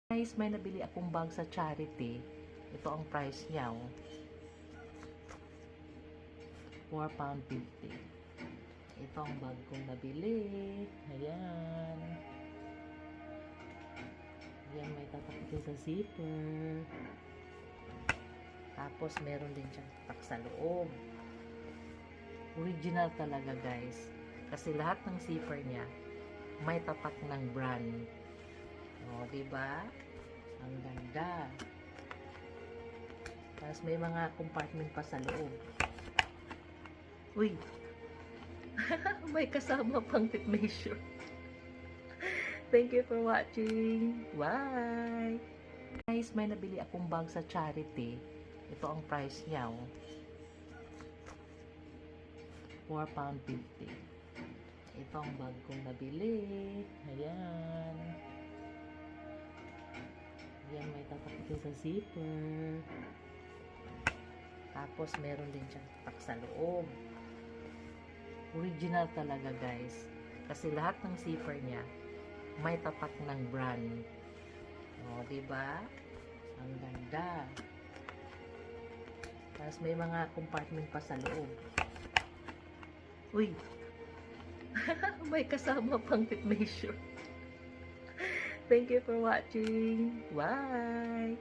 Guys, may nabili akong bag sa Charity. Ito ang price niya, oh. £4.50. Ito ang bag kong nabili. Ayan. Ayan, may tatak din sa zipper. Tapos, meron din siyang tatak sa loob. Original talaga, guys. Kasi lahat ng zipper niya, may tatak ng brand. O, diba? Ang ganda. Tapos may mga compartment pa sa loob. Uy! May kasama pang tip measure. Thank you for watching. Bye! Guys, may nabili akong bag sa Charity. Ito ang price niya, oh. £4.50. Ito ang bag kong nabili. Ayan. Ayan, may tatak din sa zipper. Tapos, meron din siyang tatak sa loob. Original talaga, guys. Kasi lahat ng zipper niya, may tatak ng brand. O, diba? Ang ganda. Tapos, may mga compartment pa sa loob. Uy! May kasama pang tip measure. Thank you for watching. Bye!